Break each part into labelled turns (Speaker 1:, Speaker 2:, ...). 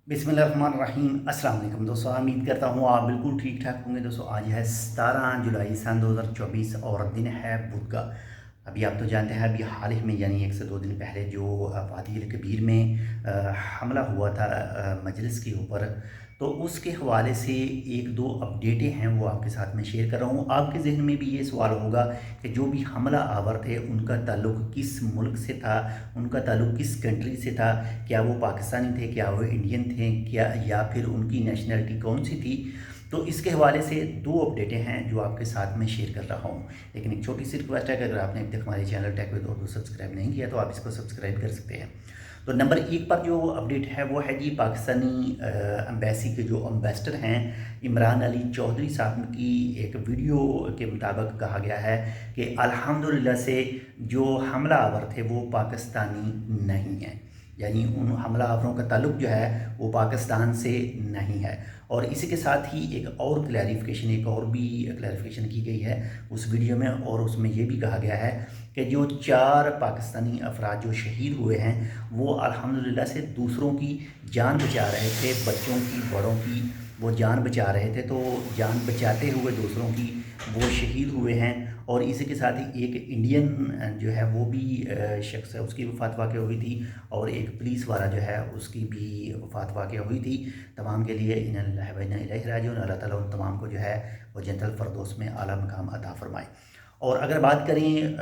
Speaker 1: बिस्मिल्लाहिर्रहमानिर्रहीम। अस्सलाम वालेकुम दोस्तों, उम्मीद करता हूँ आप बिल्कुल ठीक ठाक होंगे। दोस्तों आज है 17 जुलाई सन 2024 और दिन है बुध का। अभी आप तो जानते हैं, अभी हाल ही में यानी 1 से 2 दिन पहले जो वादी अल कबीर में हमला हुआ था मजलिस के ऊपर, तो उसके हवाले से एक दो अपडेटें हैं वो आपके साथ में शेयर कर रहा हूँ। आपके जहन में भी ये सवाल होगा कि जो भी हमला आवर थे उनका ताल्लुक किस मुल्क से था, उनका ताल्लुक किस कंट्री से था, क्या वो पाकिस्तानी थे, क्या वो इंडियन थे, क्या या फिर उनकी नेशनलिटी कौन सी थी। तो इसके हवाले से दो अपडेटें हैं जो आपके साथ में शेयर कर रहा हूँ। लेकिन एक छोटी सी रिक्वेस्ट है कि अगर आपने अभी तक हमारे channel take with Urdu subscribe नहीं किया तो आप इसको सब्सक्राइब कर सकते हैं। तो नंबर 1 पर जो अपडेट है वो है जी, पाकिस्तानी एम्बेसी के जो एम्बेसडर हैं इमरान अली चौधरी साहब की एक वीडियो के मुताबिक कहा गया है कि अल्हम्दुलिल्लाह से जो हमला आवर थे वो पाकिस्तानी नहीं हैं, यानी उन हमला आवरों का ताल्लुक जो है वो पाकिस्तान से नहीं है। और इसी के साथ ही एक और क्लैरिफिकेशन, एक और भी क्लैरिफिकेशन की गई है उस वीडियो में, और उसमें ये भी कहा गया है कि जो 4 पाकिस्तानी अफराद जो शहीद हुए हैं वो अल्हम्दुलिल्लाह से दूसरों की जान बचा रहे थे, बच्चों की, बड़ों की वो जान बचा रहे थे। तो जान बचाते हुए दूसरों की वो शहीद हुए हैं। और इसी के साथ ही एक इंडियन जो है वो भी शख्स है, उसकी वफ़ात वाक़ हुई थी, और एक पुलिस वाला जो है उसकी भी वफ़ात वाक़ हुई थी। तमाम के लिए इन्ना लिल्लाहि व इन्ना इलैहि राजिऊन। अल्लाह ताला उन तमाम को जो है वो जन्नतुल फ़िरदौस में आला मकाम अता फ़रमाए। और अगर बात करें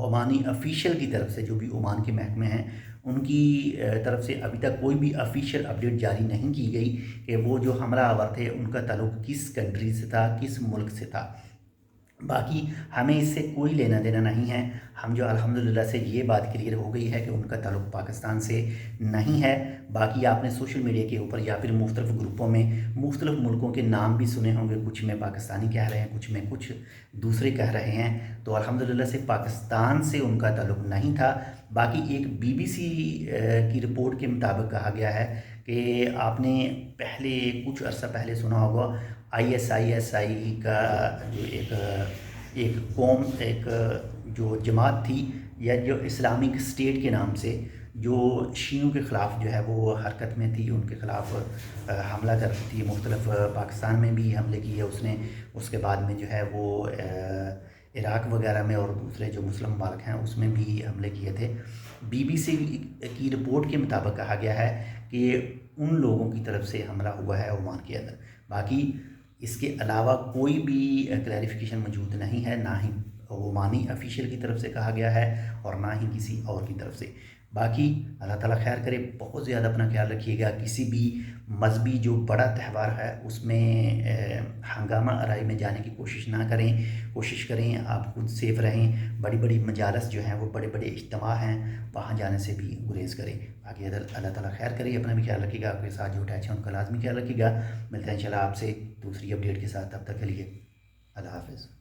Speaker 1: ओमानी ऑफ़िशियल की तरफ से, जो भी ओमान के महकमे हैं उनकी तरफ से अभी तक कोई भी ऑफ़िशियल अपडेट जारी नहीं की गई कि वो जो हमला आवर थे उनका ताल्लुक किस कंट्री से था, किस मुल्क से था। बाकी हमें इससे कोई लेना देना नहीं है। हम जो अल्हम्दुलिल्लाह से ये बात क्लियर हो गई है कि उनका ताल्लुक पाकिस्तान से नहीं है। बाकी आपने सोशल मीडिया के ऊपर या फिर मुख्तलिफ़ ग्रुपों में मुख्तलिफ़ मुल्कों के नाम भी सुने होंगे, कुछ में पाकिस्तानी कह रहे हैं, कुछ में कुछ दूसरे कह रहे हैं। तो अल्हम्दुलिल्लाह से पाकिस्तान से उनका ताल्लुक नहीं था। बाकी एक BBC की रिपोर्ट के मुताबिक कहा गया है कि आपने पहले कुछ अर्सा पहले सुना होगा ISISI का जो एक कौम, एक जो जमात थी, या जो इस्लामिक स्टेट के नाम से जो शियों के ख़िलाफ़ जो है वो हरकत में थी, उनके ख़िलाफ़ हमला करती थी। मुख्तलिफ़ पाकिस्तान में भी हमले किए उसने। उसके बाद में जो है वो इराक़ वगैरह में और दूसरे जो मुस्लिम ममालिक हैं उसमें भी हमले किए थे। BBC की रिपोर्ट के मुताबिक कहा गया है कि उन लोगों की तरफ से हमला हुआ है ओमान के अंदर। बाकी इसके अलावा कोई भी क्लैरिफिकेशन मौजूद नहीं है, ना ही ओमानी ऑफ़िशियल की तरफ से कहा गया है और ना ही किसी और की तरफ से। बाकी अल्लाह ताला खैर करे, बहुत ज़्यादा अपना ख्याल रखिएगा। किसी भी मज़हबी जो बड़ा त्यौहार है उसमें हंगामा आराई में जाने की कोशिश ना करें। कोशिश करें आप खुद सेफ़ रहें। बड़ी बड़ी मजालस जो हैं वो बड़े बड़े इज्तिमा हैं, वहाँ जाने से भी गुरेज़ करें। बाकी अल्लाह ताला खैर करे, अपना भी ख्याल रखिएगा, आपके साथ जो अटैच हैं उनका लाजमी ख्याल रखिएगा। मिलते हैं इंशाल्लाह आपसे दूसरी अपडेट के साथ, तब तक के लिए अल्लाह हाफ़िज़।